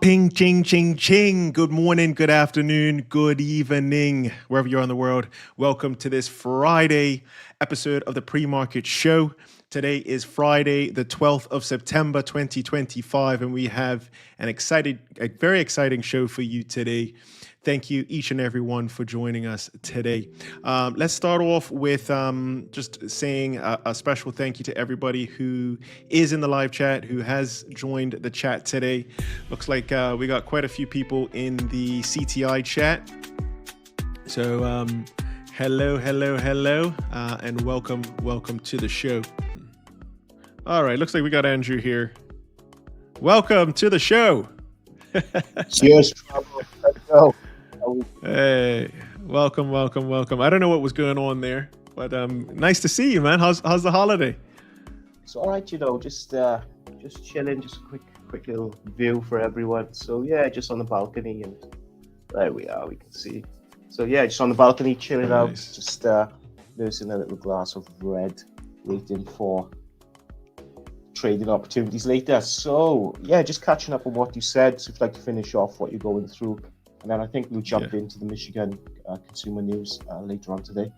Ping, ching, ching, ching. Good morning, good afternoon, good evening, wherever you are in the world. Welcome to this Friday episode of the Pre-Market Show. Today is Friday, the 12th of September, 2025, and we have a very exciting show for you today. Thank you, each and every one, for joining us today. Let's start off with just saying a special thank you to everybody who is in the live chat, who has joined the chat today. Looks like we got quite a few people in the CTI chat. So hello, and welcome to the show. All right, looks like we got Andrew here. Welcome to the show. Cheers, let's go. Hey, welcome. I don't know what was going on there, but nice to see you, man. How's the holiday? It's all right, just chilling, just a quick little view for everyone. So yeah, just on the balcony, and there we are, we can see. So yeah, just on the balcony, chilling Nice. out, just nursing a little glass of red, waiting for trading opportunities later. So yeah, just catching up on what you said. So if you'd like to finish off what you're going through, and then I think we'll jump into the Michigan consumer news later on today.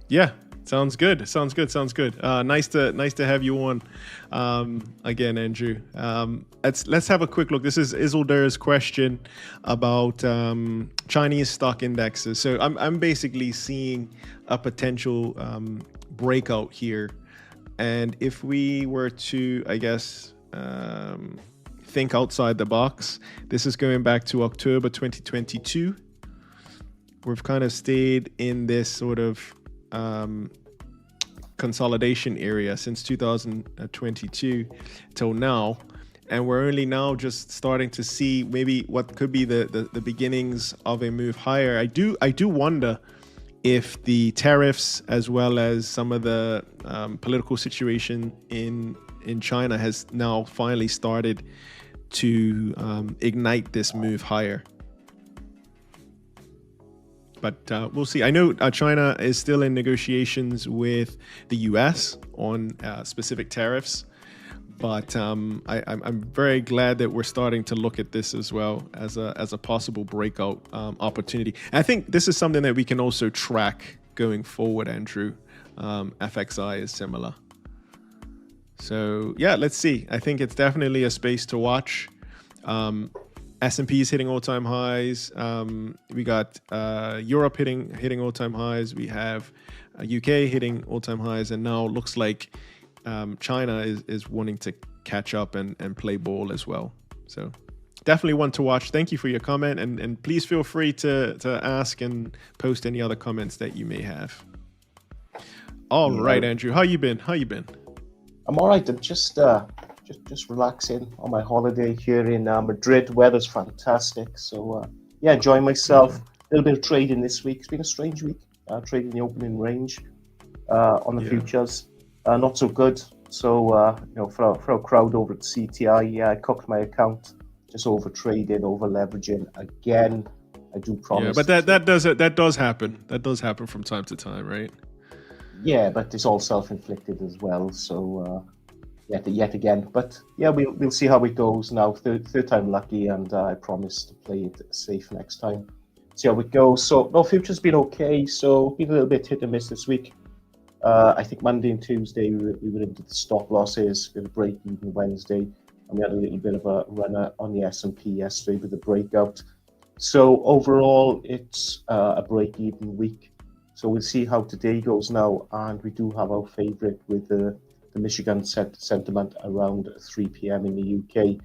Yeah, sounds good. Nice to have you on again, Andrew. Let's have a quick look. This is Isildur's question about Chinese stock indexes. So I'm basically seeing a potential breakout here, and if we were to, I guess, think outside the box, this is going back to October 2022. We've kind of stayed in this sort of consolidation area since 2022 till now, and we're only now just starting to see maybe what could be the beginnings of a move higher. I do wonder if the tariffs, as well as some of the political situation in China, has now finally started to ignite this move higher. But we'll see. I know China is still in negotiations with the US on specific tariffs, but I'm very glad that we're starting to look at this as well as a possible breakout opportunity. And I think this is something that we can also track going forward, Andrew. FXI is similar. So yeah, let's see. I think it's definitely a space to watch. S&P is hitting all-time highs. We got Europe hitting all-time highs. We have UK hitting all-time highs, and now it looks like China is wanting to catch up and play ball as well. So definitely one to watch. Thank you for your comment, and please feel free to ask and post any other comments that you may have. All right, Andrew, how you been? I'm all right. I'm just relaxing on my holiday here in Madrid. Weather's fantastic. So yeah, enjoying myself. A little bit of trading this week. It's been a strange week. Trading the opening range on the futures. Not so good. So for a crowd over at CTI, I cocked my account. Just over trading, over leveraging again. I do promise. Yeah, but that does happen. That does happen from time to time, right? Yeah, but it's all self-inflicted as well. So yet again. But yeah, we'll see how it goes now. Third time lucky, and I promise to play it safe next time. See how it goes. So no, future's been okay. So been a little bit hit and miss this week. I think Monday and Tuesday we were into the stop losses. We had a break even Wednesday, and we had a little bit of a runner on the S&P yesterday with a breakout. So overall, it's a break even week. So we'll see how today goes now, and we do have our favourite with the Michigan sentiment around 3 p.m. in the UK.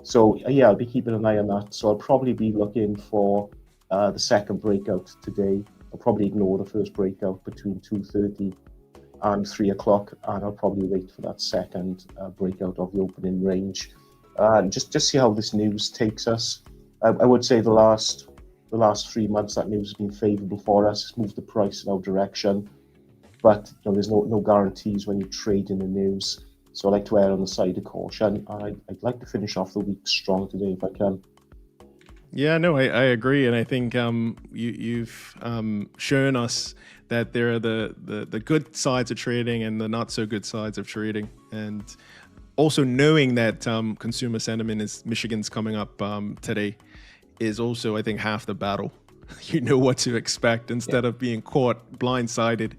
So yeah, I'll be keeping an eye on that. So I'll probably be looking for the second breakout today. I'll probably ignore the first breakout between 2:30 and 3 o'clock, and I'll probably wait for that second breakout of the opening range. Just see how this news takes us. I would say the last 3 months that news has been favourable for us. It's moved the price in our direction. But there's no guarantees when you trade in the news. So I like to err on the side of caution. I'd like to finish off the week strong today if I can. Yeah, no, I agree. And I think you've shown us that there are the good sides of trading and the not so good sides of trading. And also knowing that consumer sentiment is Michigan's coming up today is also, I think, half the battle. You know what to expect instead of being caught blindsided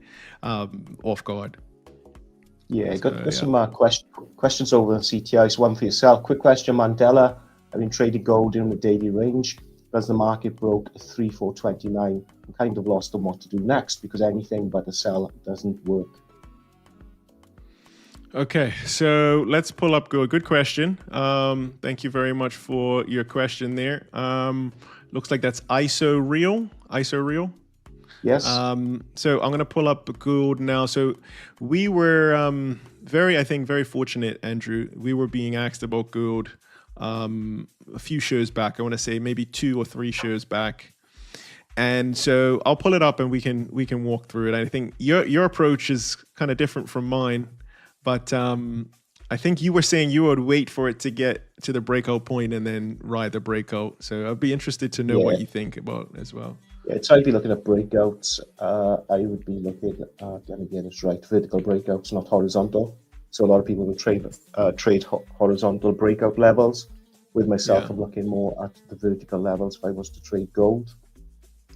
off guard. Yeah, got some questions over on CTI. So one for yourself. Quick question, Mandela. I've been trading gold in the daily range. As the market broke 3429, I'm kind of lost on what to do next because anything but a sell doesn't work. Okay, so let's pull up gold. Good question. Thank you very much for your question there. Looks like that's ISO real. Yes. So I'm going to pull up gold now. So we were very fortunate, Andrew. We were being asked about gold a few shows back. I want to say maybe 2 or 3 shows back. And so I'll pull it up and we can walk through it. I think your approach is kind of different from mine, but I think you were saying you would wait for it to get to the breakout point and then ride the breakout. So I'd be interested to know what you think about as well. Yeah, so I'd be looking at breakouts. I would be looking at, let me get this right, vertical breakouts, not horizontal. So a lot of people will trade horizontal breakout levels. With myself, I'm looking more at the vertical levels if I was to trade gold.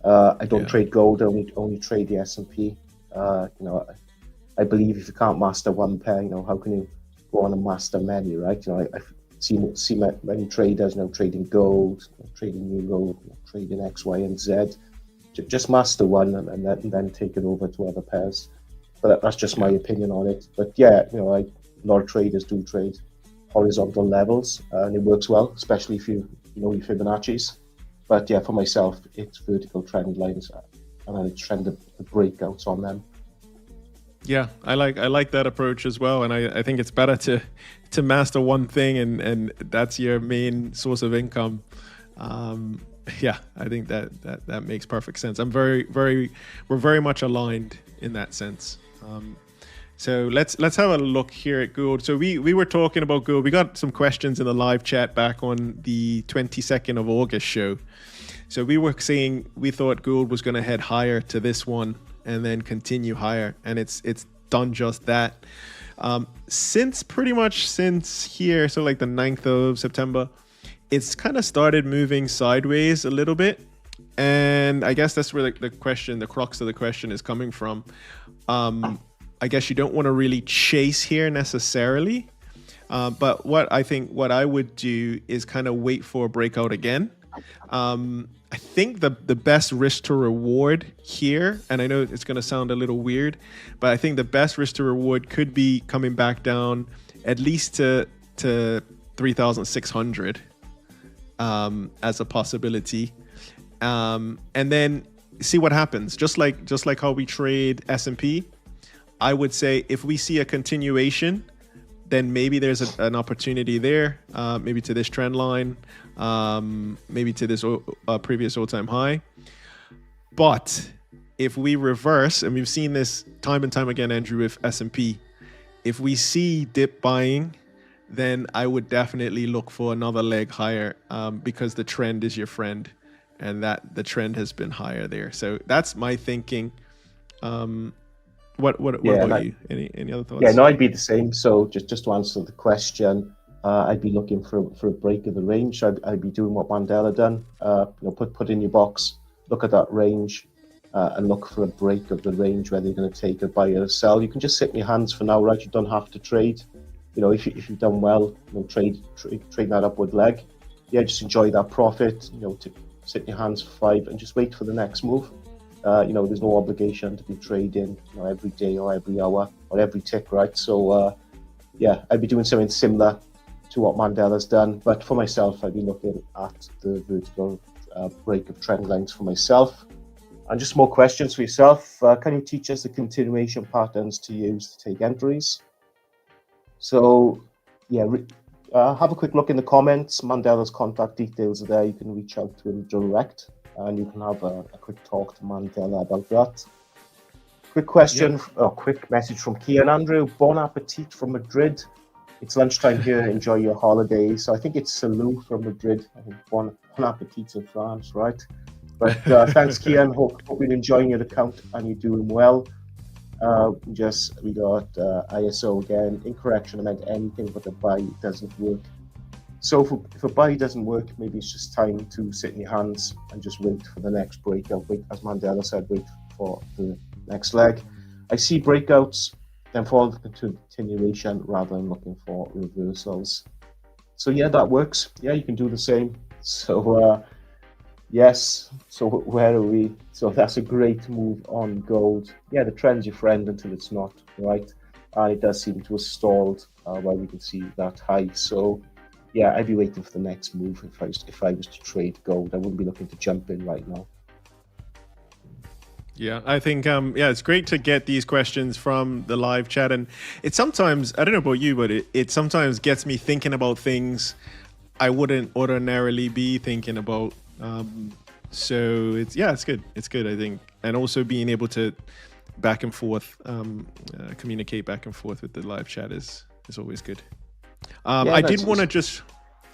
I don't trade gold, I only trade the S&P. I believe if you can't master one pair, how can you go on and master many, right? I've seen many traders, trading gold, trading euro, trading X, Y, and Z. Just master one and then take it over to other pairs. But that's just my opinion on it. But a lot of traders do trade horizontal levels, and it works well, especially if you know your Fibonacci's. But for myself, it's vertical trend lines, and I trend the breakouts on them. Yeah, I like that approach as well, and I think it's better to master one thing and that's your main source of income. I think that makes perfect sense. We're very much aligned in that sense. So let's have a look here at gold. So we were talking about gold. We got some questions in the live chat back on the 22nd of August show. So we were saying we thought gold was going to head higher to this one and then continue higher, and it's done just that. Since here, so like the 9th of September, it's kind of started moving sideways a little bit, and I guess that's where the crux of the question is coming from. I guess you don't want to really chase here necessarily, but what I would do is kind of wait for a breakout again. I think the best risk to reward here, and I know it's going to sound a little weird, but I think the best risk to reward could be coming back down at least to 3,600 as a possibility, and then see what happens. Just like how we trade S&P, I would say if we see a continuation, then maybe there's an opportunity there, maybe to this trend line, maybe to this previous all-time high. But if we reverse, and we've seen this time and time again, Andrew, with S&P, if we see dip buying, then I would definitely look for another leg higher, because the trend is your friend, and that the trend has been higher there. So that's my thinking. What about you? Any other thoughts? Yeah, no, I'd be the same. So just to answer the question, I'd be looking for a break of the range. I'd be doing what Mandela done. Put in your box, look at that range, and look for a break of the range, whether you're going to take a buy or a sell. You can just sit in your hands for now, right? You don't have to trade. If you've done well, trade that upward leg. Yeah, just enjoy that profit. To sit in your hands for 5 and just wait for the next move. There's no obligation to be trading, every day or every hour or every tick, right? So, I'd be doing something similar to what Mandela's done. But for myself, I'd be looking at the vertical break of trend lines for myself. And just more questions for yourself. Can you teach us the continuation patterns to use to take entries? So, have a quick look in the comments. Mandela's contact details are there. You can reach out to him direct, and you can have a quick talk to Mandela about that. Quick question, quick message from Kian Andrew. Bon appetit from Madrid. It's lunchtime here. Enjoy your holiday. So I think it's salut from Madrid. I think bon appetit in France, right? But thanks, Kian. Hope you're enjoying your account and you're doing well. We got ISO again. Incorrection, I meant anything but a buy doesn't work. So if a buy doesn't work, maybe it's just time to sit in your hands and just wait for the next breakout. Wait, as Mandela said, wait for the next leg. I see breakouts, then follow the continuation rather than looking for reversals. So yeah, that works. Yeah, you can do the same. So yes, so where are we? So that's a great move on gold. Yeah, the trend's your friend until it's not, right? And it does seem to have stalled where we can see that high. So yeah, I'd be waiting for the next move if I was to trade gold. I wouldn't be looking to jump in right now. Yeah, I think yeah, it's great to get these questions from the live chat, and it sometimes, I don't know about you, but it sometimes gets me thinking about things I wouldn't ordinarily be thinking about. So it's good. It's good, I think, and also being able to back and forth communicate back and forth with the live chat is always good. I did want to just.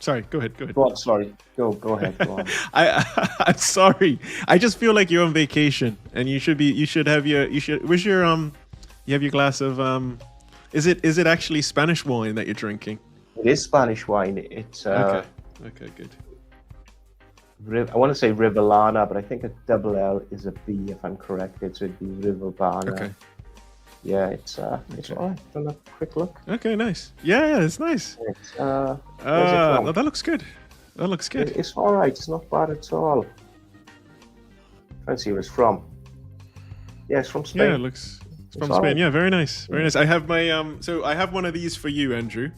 Sorry, go ahead. Go on, sorry. Go ahead. Go on. I'm sorry. I just feel like you're on vacation, and you should have your. Where's your You have your glass of Is it actually Spanish wine that you're drinking? It is Spanish wine. It's okay, good. I want to say Rivellana, but I think a double L is a B if I'm corrected. So it'd be Rivellana. Okay. Yeah, it's all right. Done a quick look. Okay, nice. Yeah, it's nice. It's, that looks good. That looks good. It's all right. It's not bad at all. Trying to see where it's from. Yeah, it's from Spain. Yeah, it's from Spain. Right. Yeah, very nice. Very nice. I have my so I have one of these for you, Andrew.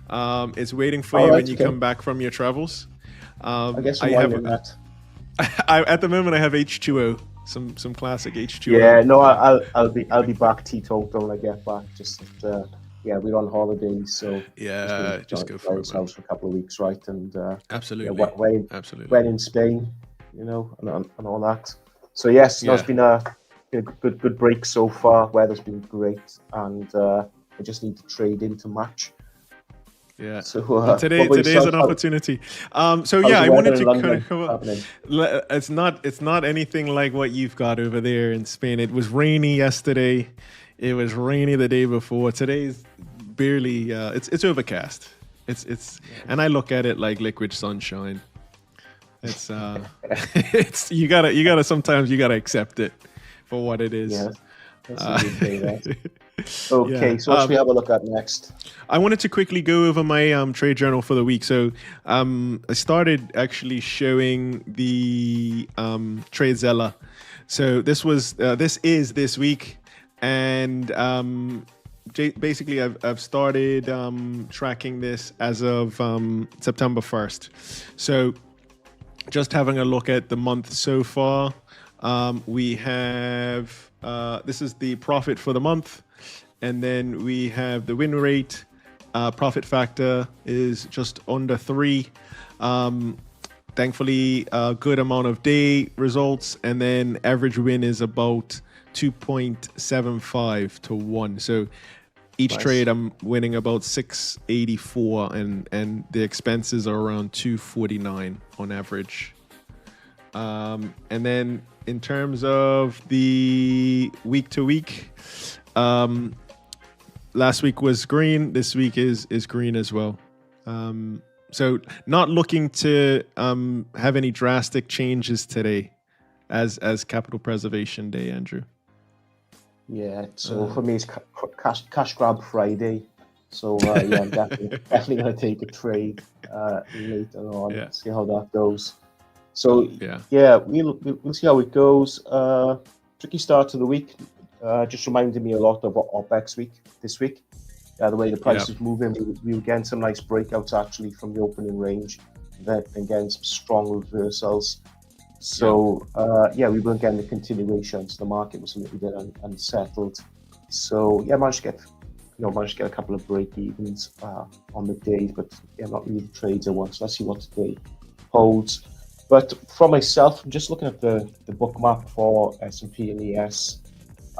It's waiting for you when you come back from your travels. I guess I have that. At the moment, I have H2O. Some classic H2O. Yeah, no, I'll be back teetotal when I get back. Just yeah, we're on holidays, so yeah, just go for it. Ourselves for a couple of weeks, right? And absolutely, yeah, absolutely. When in Spain, you know, and all that. So yes, no, it's been a good break so far. Weather's been great, and I just need to trade in to match. Yeah. So today's an opportunity. So yeah, I wanted to kind of cover. It's not anything like what you've got over there in Spain. It was rainy yesterday. It was rainy the day before. Today's barely. It's overcast. It's and I look at it like liquid sunshine. It's it's you gotta sometimes you gotta accept it for what it is. Yeah. Okay, so what should we have a look at next? I wanted to quickly go over my trade journal for the week. So I started actually showing the TradeZella. So this is this week, and basically I've started tracking this as of September 1st. So just having a look at the month so far, we have this is the profit for the month. And then we have the win rate. Profit factor is just under 3. Thankfully, a good amount of day results. And then average win is about 2.75 to 1. So each trade I'm winning about 684 and the expenses are around 249 on average. And then in terms of the week to week, last week was green. This week is green as well. So not looking to have any drastic changes today as Capital Preservation Day, Andrew. Yeah, so for me it's cash grab Friday. So yeah, I'm definitely going to take a trade later on. Yeah. See how that goes. So yeah, we'll see how it goes. Tricky start to the week. Just reminded me a lot of OPEX week this week. The way the price is moving, we were getting some nice breakouts actually from the opening range, then getting some strong reversals. So we weren't getting the continuation. So the market was a little bit unsettled. So yeah, managed to get a couple of break evens on the day, but not really the trades I want. So let's see what today holds. But for myself, I'm just looking at the bookmap for S&P and ES.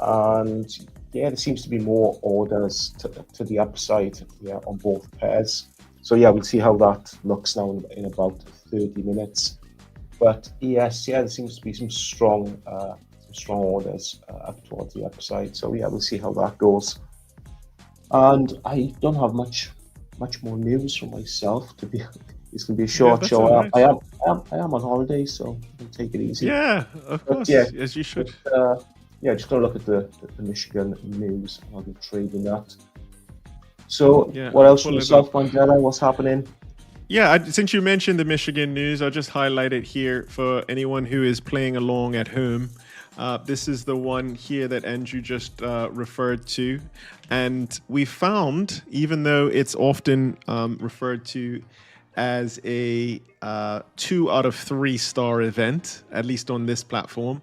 And yeah, there seems to be more orders to the upside on both pairs. So yeah, we'll see how that looks now in about 30 minutes. But ES, there seems to be some strong strong orders up towards the upside. So yeah, we'll see how that goes. And I don't have much more news from myself. It's gonna be a short that's show. all right. I am on holiday, so I'll take it easy. Yeah, of But course, yeah, as you should. yeah, just gonna look at the Michigan news, and I'll be trading that. So Yeah, what I'll else from pull it yourself, up. Mandela? What's happening? Yeah, since you mentioned the Michigan news, I'll just highlight it here for anyone who is playing along at home. This is the one here that Andrew just referred to. And we found, even though it's often referred to as a 2 out of 3 star event, at least on this platform,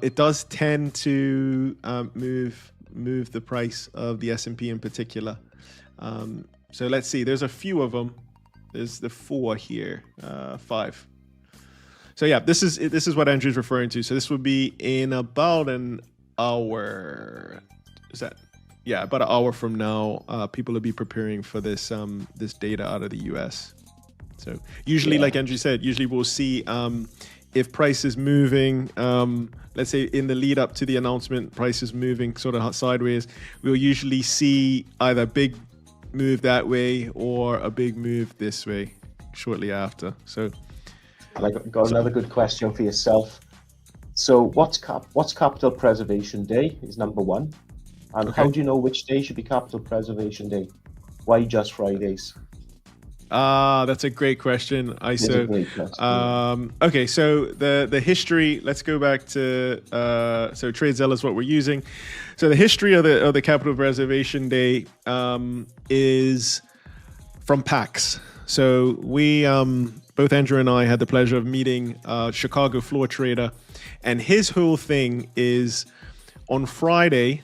it does tend to move the price of the S&P in particular. So let's see, there's a few of them. There's the 4 here, 5. So yeah, this is what Andrew's referring to. So this would be in about an hour. Is that? Yeah, about an hour from now. People will be preparing for this this data out of the US. So usually, like Andrew said, usually we'll see if price is moving. Let's say in the lead up to the announcement, price is moving sort of sideways. We'll usually see either big move that way or a big move this way shortly after. So And I got another good question for yourself. So what's capital preservation day is number 1, and how do you know which day should be capital preservation day? Why just Fridays? That's a great question, ISO. Okay, so the history. Let's go back to so TradeZella is what we're using. So the history of the Capital Preservation Day is from PAX. So we both Andrew and I had the pleasure of meeting Chicago floor trader, and his whole thing is on Friday.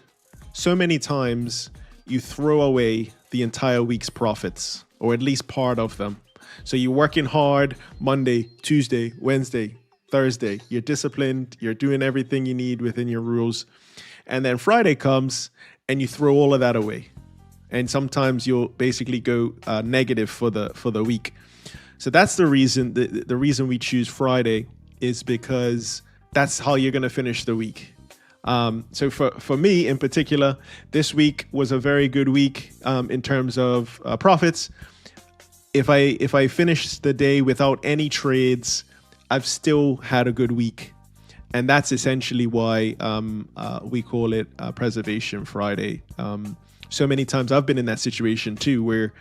So many times you throw away the entire week's profits, or at least part of them. So you're working hard Monday, Tuesday, Wednesday, Thursday. You're disciplined. You're doing everything you need within your rules. And then Friday comes and you throw all of that away. And sometimes you'll basically go negative for the week. So that's the reason. The reason we choose Friday is because that's how you're going to finish the week. So for me in particular, this week was a very good week in terms of profits. If I finish the day without any trades, I've still had a good week, and that's essentially why we call it Preservation Friday. So many times I've been in that situation too, where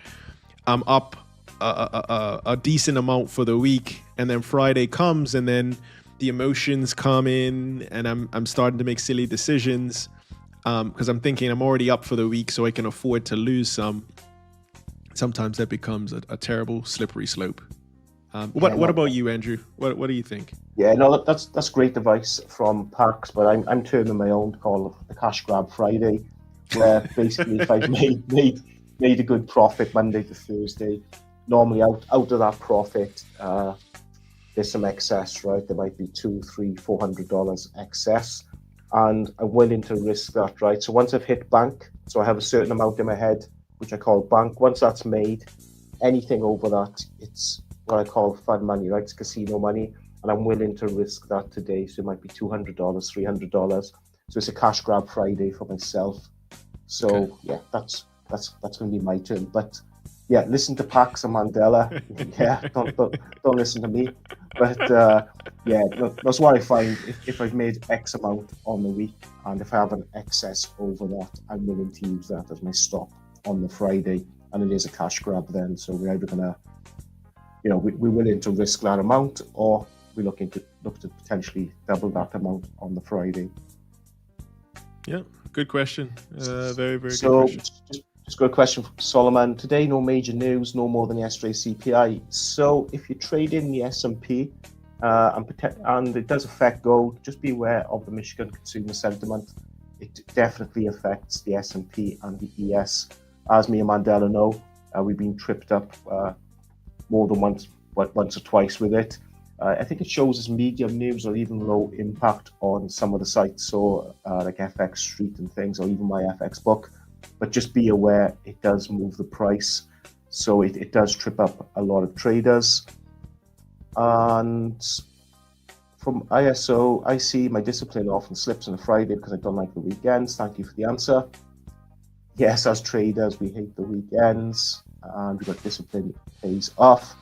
I'm up a decent amount for the week, and then Friday comes, and then the emotions come in, and I'm starting to make silly decisions because I'm thinking I'm already up for the week, so I can afford to lose some. Sometimes that becomes a terrible slippery slope. What about you, Andrew? What do you think? Yeah, no, that's great advice from PAX, but I'm turning my own call the Cash Grab Friday, where basically if I've made a good profit Monday to Thursday, normally out of that profit, there's some excess, right? There might be $200, $300, $400 excess, and I'm willing to risk that, right? So once I've hit bank, so I have a certain amount in my head, which I call bank. Once that's made, anything over that, it's what I call fun money, right? It's casino money, and I'm willing to risk that today. So it might be $200, $300. So it's a Cash Grab Friday for myself. So yeah, that's going to be my turn. But yeah, listen to Pax and Mandela. Yeah, don't listen to me. But yeah, that's what I find. If I've made X amount on the week, and if I have an excess over that, I'm willing to use that as my stop on the Friday, and it is a cash grab then. So we're either gonna, we're willing to risk that amount, or we're look to potentially double that amount on the Friday. Yeah, good question. Very good question. Just got a question from Solomon. Today, no major news, no more than yesterday's CPI. So if you trade in the S&P and it does affect gold, just be aware of the Michigan consumer sentiment. It definitely affects the S&P and the ES. As me and Mandela know, we've been tripped up more than once or twice with it. I think it shows as medium news or even low impact on some of the sites, so like FX Street and things, or even my FX book. But just be aware it does move the price, so it does trip up a lot of traders. And from ISO, I see my discipline often slips on a Friday because I don't like the weekends. Thank you for the answer. Yes, as traders, we hate the weekends, and we've got discipline pays off.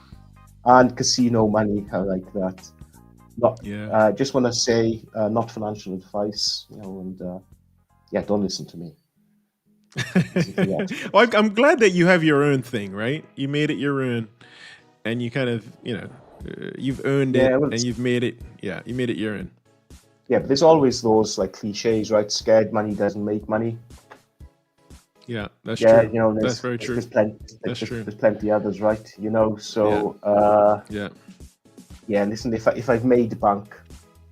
And casino money, I like that. Not, Yeah. just want to say, not financial advice, and don't listen to me. Listen to the experts. Well, I'm glad that you have your own thing, right? You made it your own, and you kind of, you've earned it, well, and you've made it. Yeah, you made it your own. Yeah, but there's always those like cliches, right? Scared money doesn't make money. Yeah, that's Yeah, true. That's very true. There's plenty. That's true. There's plenty others, right? So Yeah. Listen, if I've made bank,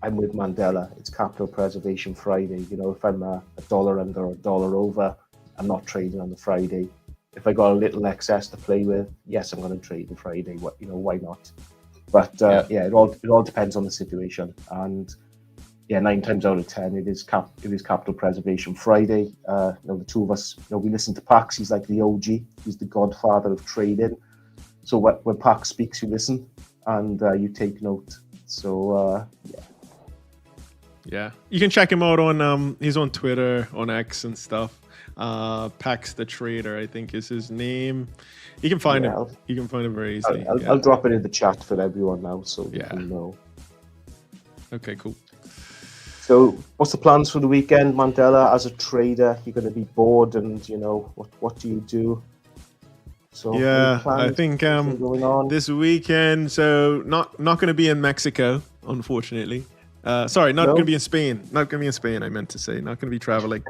I'm with Mandela. It's Capital Preservation Friday. If I'm a dollar under or a dollar over, I'm not trading on the Friday. If I got a little excess to play with, yes, I'm going to trade the Friday. Why not? But it all depends on the situation. And 9 times out of 10, it is Capital Preservation Friday. The two of us, we listen to Pax. He's like the OG. He's the godfather of trading. So when Pax speaks, you listen and you take note. So Yeah, you can check him out on he's on Twitter, on X and stuff. Pax the Trader, I think is his name. You can find him. You can find him very easily. I'll drop it in the chat for everyone now, so you can know. Okay, cool. So, what's the plans for the weekend, Mandela? As a trader, you're going to be bored, and what do you do? So, I think going on? this weekend. So not going to be in Mexico, unfortunately. Sorry, not going to be in Spain. Not going to be in Spain. I meant to say not going to be traveling.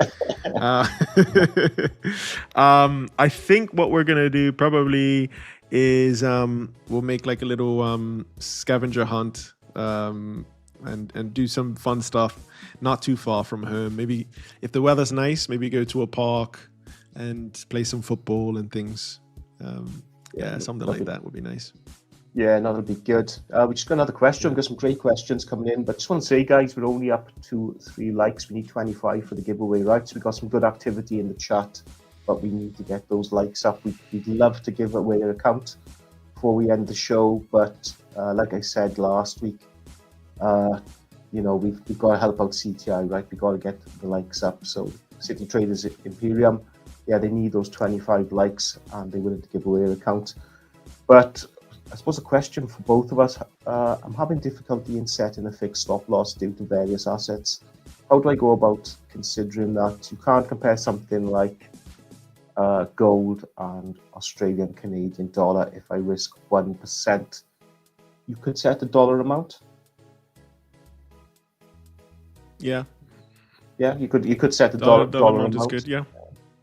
I think what we're going to do probably is we'll make like a little scavenger hunt. And do some fun stuff not too far from home. Maybe if the weather's nice, maybe go to a park and play some football and things. Something like that would be nice. Yeah, that'll be good. We just got another question. We've got some great questions coming in, but just want to say, guys, we're only up to 3 likes. We need 25 for the giveaway, right? So we've got some good activity in the chat, but we need to get those likes up. We'd love to give away an account before we end the show, but like I said last week, we've got to help out CTI, right? We've got to get the likes up. So City Traders Imperium, they need those 25 likes and they're willing to give away an account. But I suppose a question for both of us, I'm having difficulty in setting a fixed stop loss due to various assets. How do I go about considering that? You can't compare something like gold and Australian Canadian dollar. If I risk 1%, you could set a dollar amount. Yeah, you could set a dollar amount. Is good. Yeah,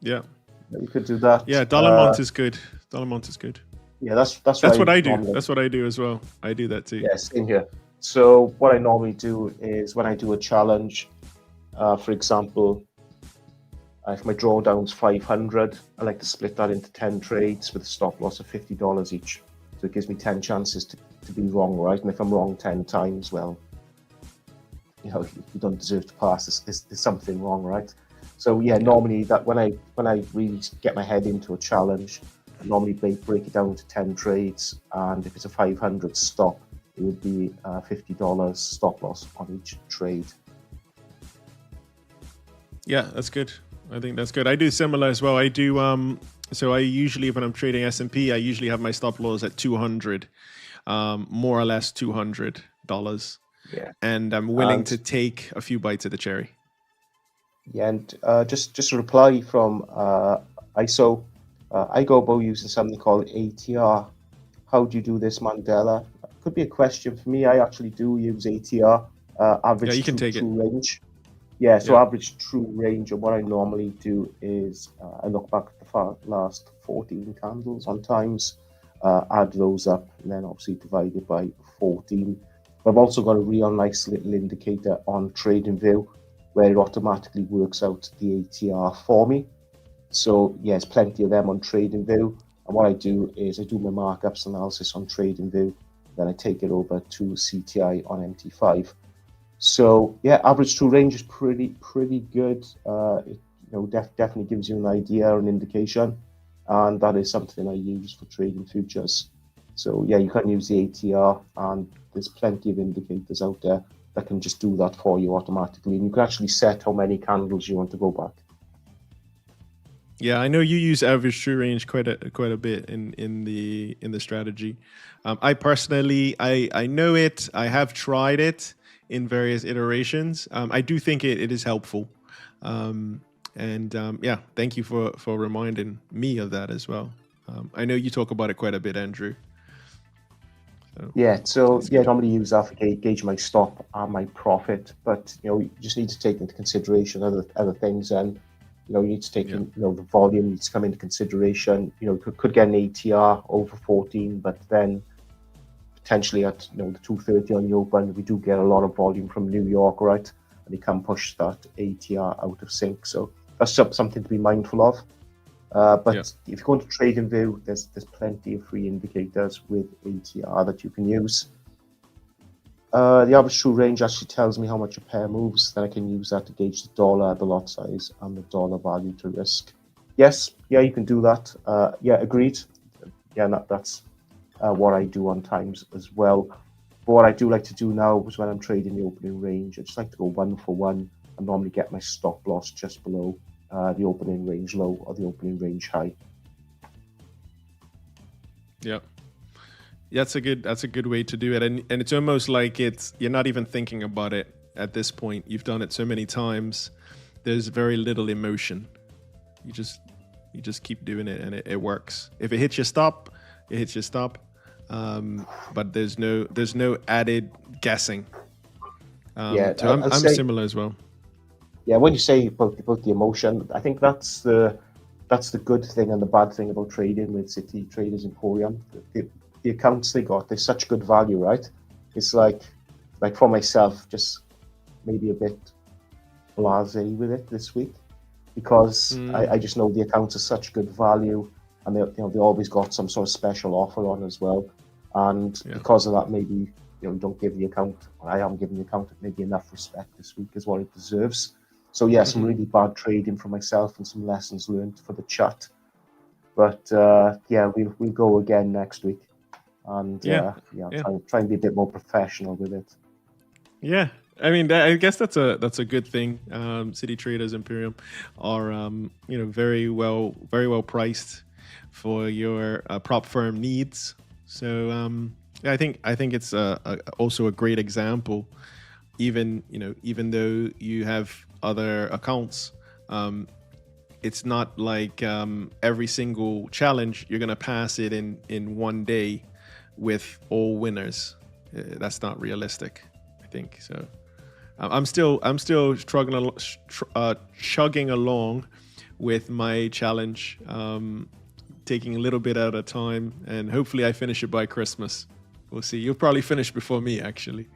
you could do that. Yeah, dollar amount is good. Dollar amount is good. Yeah, that's what I do. That's what I do as well. I do that too. Yeah, same here. So what I normally do is when I do a challenge, for example, if my drawdown's 500, I like to split that into 10 trades with a stop loss of $50 each. So it gives me 10 chances to be wrong, right? And if I'm wrong 10 times, well, you don't deserve to pass. There's something wrong, right? So normally that when I really get my head into a challenge, I normally break it down to 10 trades, and if it's a 500 stop, it would be $50 stop loss on each trade. Yeah, that's good. I think that's good. I do similar as well. I do so I usually, when I'm trading S&P, I usually have my stop loss at 200, more or less $200. Yeah, and I'm willing to take a few bites of the cherry. Yeah, and just a reply from ISO. I go about using something called ATR. How do you do this, Mandela? Could be a question for me. I actually do use ATR, average true range. Yeah, so average true range. And what I normally do is I look back at the last 14 candles on times, add those up, and then obviously divide it by 14. But I've also got a real nice little indicator on TradingView where it automatically works out the ATR for me. So there's plenty of them on TradingView. And what I do is I do my markups analysis on TradingView, then I take it over to CTI on MT5. So average true range is pretty good. It definitely gives you an idea or an indication, and that is something I use for trading futures. So you can use the ATR, and there's plenty of indicators out there. that can just do that for you automatically, and you can actually set how many candles you want to go back. Yeah, I know you use average true range quite a bit in the strategy. I personally, I know it. I have tried it in various iterations. I do think it is helpful, yeah, thank you for reminding me of that as well. I know you talk about it quite a bit, Andrew. So I normally use that to gauge my stop and my profit, but you just need to take into consideration other things, and you need to take in, the volume needs to come into consideration. Could get an ATR over 14, but then potentially at the 230 on the open, we do get a lot of volume from New York, right? And you can push that ATR out of sync. So that's something to be mindful of. But if you go into TradingView, there's plenty of free indicators with ATR that you can use. The average true range actually tells me how much a pair moves. Then I can use that to gauge the dollar, the lot size, and the dollar value to risk. Yes, you can do that. Agreed. That's what I do on times as well. But what I do like to do now is when I'm trading the opening range, I just like to go 1 for 1 and normally get my stop loss just below the opening range low or the opening range high. Yeah, that's a good way to do it, and it's almost like you're not even thinking about it at this point. You've done it so many times. There's very little emotion. You just keep doing it, and it works. If it hits your stop, it hits your stop. But there's no added guessing. I'm similar as well. Yeah, when you say about the emotion, I think that's the good thing and the bad thing about trading with City Traders Imperium. The accounts they're such good value, right? It's like for myself, just maybe a bit blasé with it this week because I just know the accounts are such good value, and they always got some sort of special offer on as well. And because of that, maybe you don't give the account, or I haven't given the account maybe enough respect this week as what it deserves. So some really bad trading for myself and some lessons learned for the chat. But we'll go again next week, and try and be a bit more professional with it. Yeah, I mean, I guess that's a good thing. City Traders Imperium are very well priced for your prop firm needs. So I think it's also a great example. Even though you have other accounts, it's not like every single challenge you're gonna pass it in one day with all winners. That's not realistic, I think. So I'm still chugging along with my challenge, taking a little bit at a time, and hopefully I finish it by Christmas. We'll see. You'll probably finish before me, actually.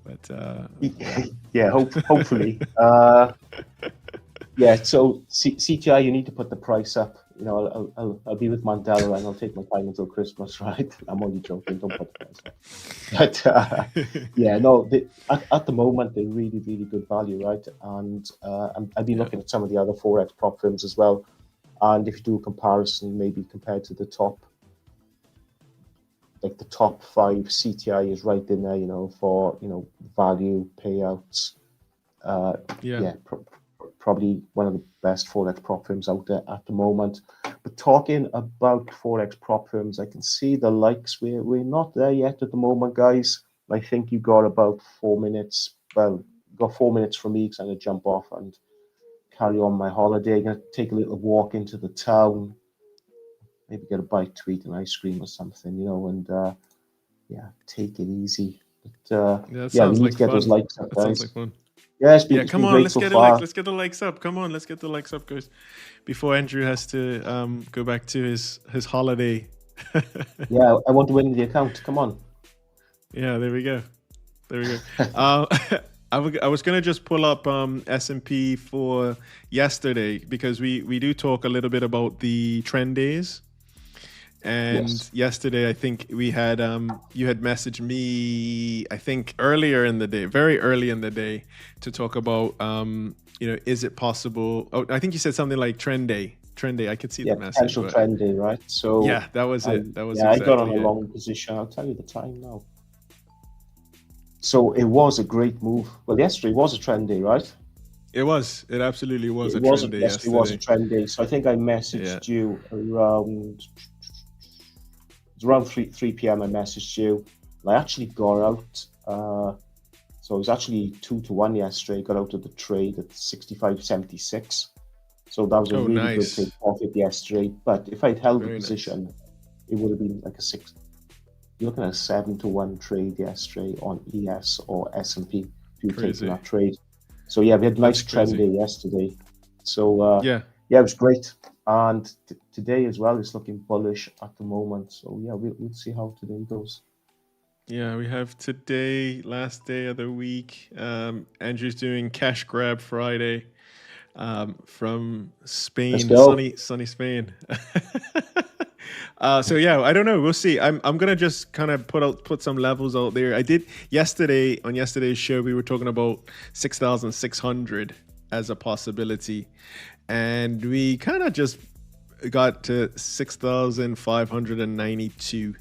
But hopefully. So CTI, you need to put the price up. I'll be with Mandela and I'll take my time until Christmas, right? I'm only joking. Don't put the price up. But at the moment they're really, really good value, right? And I've been looking at some of the other forex prop firms as well. And if you do a comparison, maybe compared to the top 5 CTI is right in there, for value payouts. Probably one of the best forex prop firms out there at the moment. But talking about forex prop firms, I can see the likes. We're not there yet at the moment, guys. I think you got about 4 minutes. Well, you got 4 minutes from me because I'm gonna jump off and carry on my holiday. I'm gonna take a little walk into the town. Maybe get a bite to eat, an ice cream or something, and take it easy. But we need to get those likes up, guys. Sounds like fun. Yeah, it's been great let's so get far. Let's get the likes up. Come on, let's get the likes up, guys, before Andrew has to go back to his holiday. I want to win the account. Come on. Yeah, there we go. I was gonna just pull up S&P for yesterday because we do talk a little bit about the trend days. And yesterday, I think we had you had messaged me, I think earlier in the day, very early in the day, to talk about is it possible? Oh, I think you said something like trend day. I could see the message. Potential trend day, right? So that was it. That was I got on a long position. I'll tell you the time now. So it was a great move. Well, yesterday was a trend day, right? It was. It absolutely was It a was trend day yesterday was a yesterday. trend day. So I think I Yeah. messaged you around it was around 3 p.m. I messaged you. And I actually got out. So it was actually 2-1 yesterday. Got out of the trade at 65.76. So that was a Oh, really good nice. take profit yesterday. But if I'd held the Very nice. position, it would have been like a six. You're looking at a 7-1 trade yesterday on ES or S&P if you'd taken Crazy. that trade. So yeah, we had a That's nice trend crazy. day yesterday. So Yeah. yeah, it was great. And today as well is looking bullish at the moment. So yeah, we'll see how today goes. Yeah, we have today, last day of the week. Andrew's doing Cash Grab Friday from Let's Spain, go. sunny Spain. So yeah, I don't know. We'll see. I'm gonna just kind of put some levels out there. I did yesterday on yesterday's show. We were talking about 6,600 as a possibility, and we kind of just got to 6,592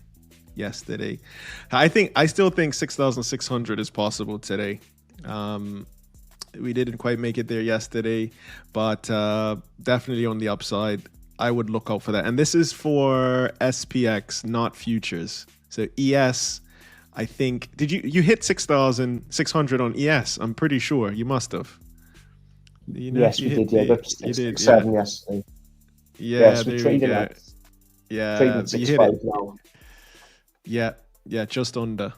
yesterday. I still think 6,600 is possible today. We didn't quite make it there yesterday, but definitely on the upside. I would look out for that. And this is for SPX, not futures. So ES, I think, did you hit 6,600 on ES? I'm pretty sure you must have. You know, Yes, you we hit did. Yeah, the, about you six, did, six, yeah. seven yesterday. Yeah, Yes, we're there we trading go. at Yeah, trading at but you six hit five it. now. Yeah, yeah, just under.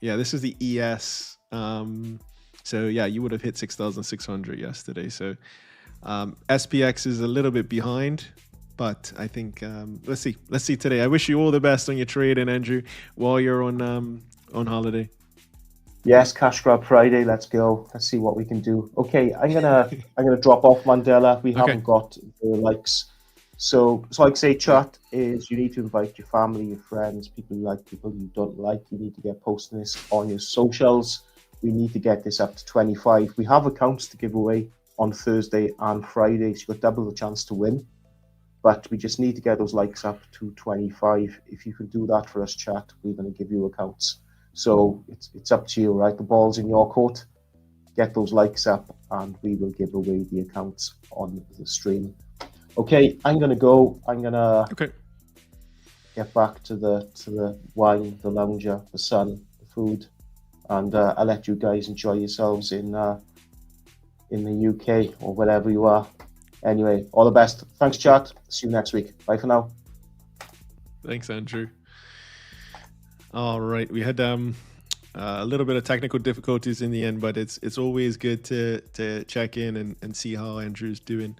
Yeah, this is the ES. So yeah, you would have hit 6,600 yesterday. So SPX is a little bit behind, but I think let's see today. I wish you all the best on your trade, and Andrew, while you're on holiday. Yes, cash grab Friday. Let's go. Let's see what we can do. Okay, I'm gonna drop off Mandela. We Okay. haven't got the likes. So like I say, Yeah. chat is you need to invite your family, your friends, people you like, people you don't like. You need to get posting this on your socials. We need to get this up to 25. We have accounts to give away on Thursday and Friday, so you've got double the chance to win. But we just need to get those likes up to 25. If you can do that for us, chat, we're going to give you accounts. So it's up to you, right? The ball's in your court. Get those likes up, and we will give away the accounts on the stream. Okay, I'm gonna go. I'm gonna Okay. get back to the wine, the lounger, the sun, the food, and I'll let you guys enjoy yourselves in the UK or wherever you are. Anyway, all the best. Thanks, chat. See you next week. Bye for now. Thanks, Andrew. All right, we had a little bit of technical difficulties in the end, but it's always good to check in and see how Andrew's doing.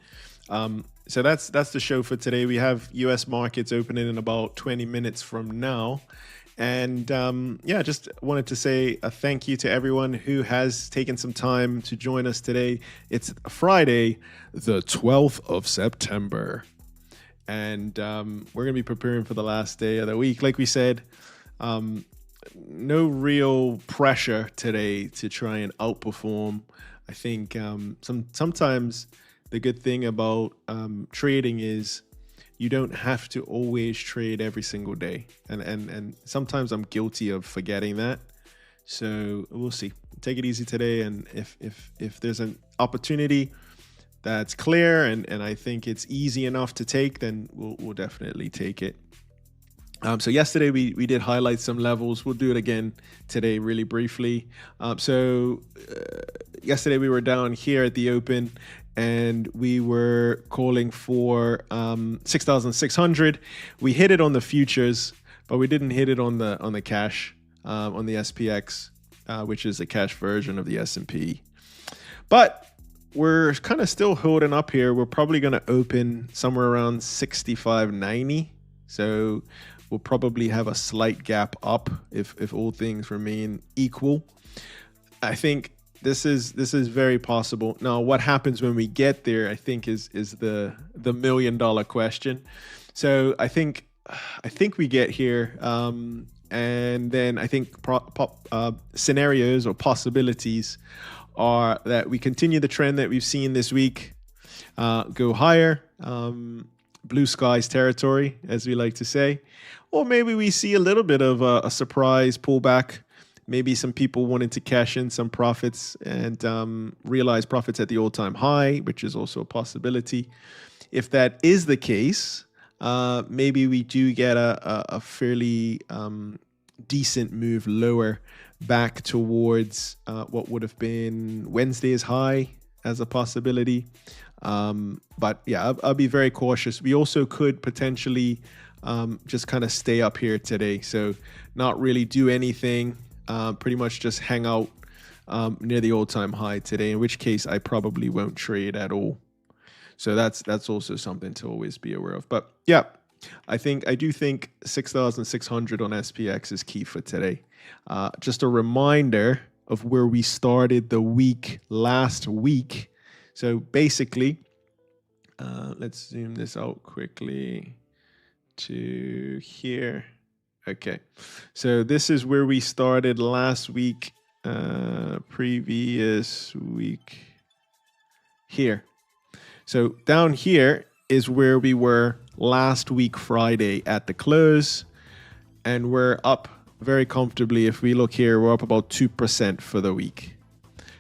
So that's the show for today. We have U.S. markets opening in about 20 minutes from now. And yeah, just wanted to say a thank you to everyone who has taken some time to join us today. It's Friday, the 12th of September. And we're going to be preparing for the last day of the week. Like we said, no real pressure today to try and outperform. I think sometimes the good thing about trading is you don't have to always trade every single day. And sometimes I'm guilty of forgetting that. So we'll see. Take it easy today. And if there's an opportunity that's clear and I think it's easy enough to take, then we'll definitely take it. So yesterday we did highlight some levels. We'll do it again today really briefly. Yesterday we were down here at the open and we were calling for 6,600. We hit it on the futures, but we didn't hit it on the cash, on the SPX, which is a cash version of the S&P. But we're kind of still holding up here. We're probably going to open somewhere around 65.90. So we'll probably have a slight gap up if all things remain equal. I think this is very possible. Now, what happens when we get there, I think, is the $1 million question. So I think we get here, and then I think scenarios or possibilities are that we continue the trend that we've seen this week, go higher, blue skies territory, as we like to say, or maybe we see a little bit of a surprise pullback Maybe some people wanted to cash in some profits and realize profits at the all-time high, which is also a possibility. If that is the case, maybe we do get a fairly decent move lower back towards what would have been Wednesday's high as a possibility. But yeah, I'll be very cautious. We also could potentially just kind of stay up here today. So not really do anything, pretty much just hang out near the all-time high today, in which case I probably won't trade at all. So that's also something to always be aware of. But yeah, I do think 6,600 on SPX is key for today. Just a reminder of where we started the week last week. So basically, let's zoom this out quickly to here. Okay, so this is where we started last week, previous week here. So down here is where we were last week Friday at the close, and we're up very comfortably. If we look here, we're up about 2% for the week.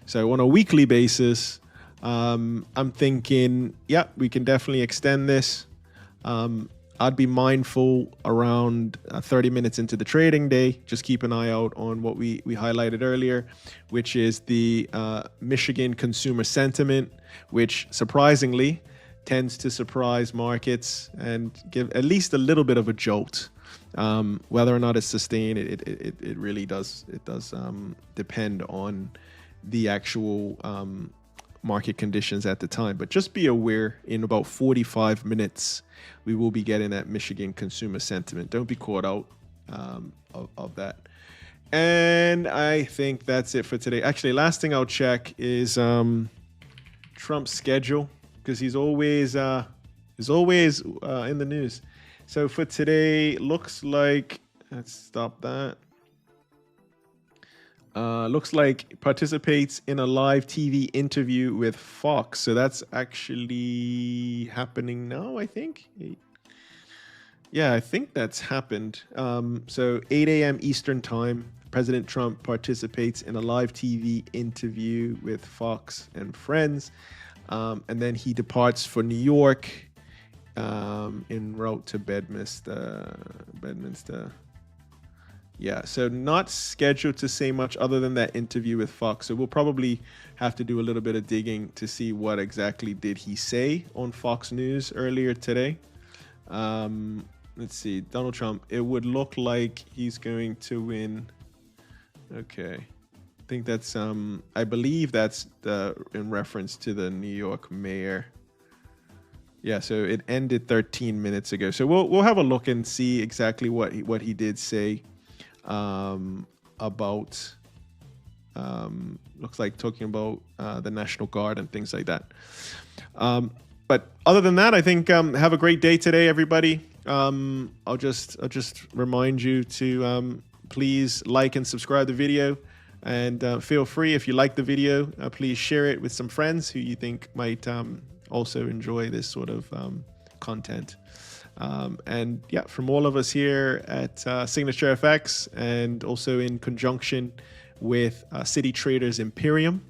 So on a weekly basis, I'm thinking, yeah, we can definitely extend this. I'd be mindful around 30 minutes into the trading day. Just keep an eye out on what we highlighted earlier, which is the Michigan consumer sentiment, which surprisingly tends to surprise markets and give at least a little bit of a jolt. Whether or not it's sustained, it really does. It does depend on the actual market conditions at the time. But just be aware, in about 45 minutes, we will be getting that Michigan consumer sentiment. Don't be caught out of that. And I think that's it for today. Actually, last thing I'll check is Trump's schedule, because he's always in the news. So for today, looks like, let's stop that. Looks like participates in a live TV interview with Fox. So that's actually happening now, I think. Yeah, I think that's happened. So 8 a.m. Eastern time, President Trump participates in a live TV interview with Fox and Friends. And then he departs for New York en route to Bedminster. Yeah, so not scheduled to say much other than that interview with Fox. So we'll probably have to do a little bit of digging to see what exactly did he say on Fox News earlier today. Let's see, Donald Trump. It would look like he's going to win. Okay, I think that's I believe that's in reference to the New York mayor. Yeah, so it ended 13 minutes ago. So we'll have a look and see exactly what he did say. About looks like talking about the National Guard and things like that. But other than that, I think have a great day today, everybody. I'll just remind you to please like and subscribe the video, and feel free, if you like the video, please share it with some friends who you think might also enjoy this sort of content. And yeah, from all of us here at Signature FX, and also in conjunction with City Traders Imperium,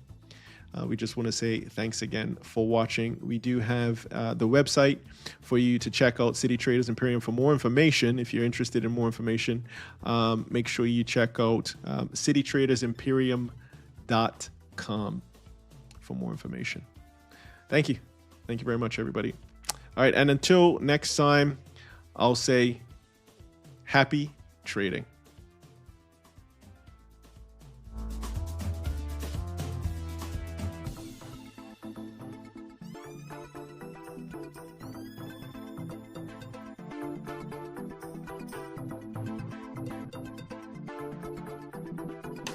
we just want to say thanks again for watching. We do have the website for you to check out, City Traders Imperium, for more information. If you're interested in more information, make sure you check out citytradersimperium.com for more information. Thank you. Thank you very much, everybody. All right, and until next time, I'll say happy trading.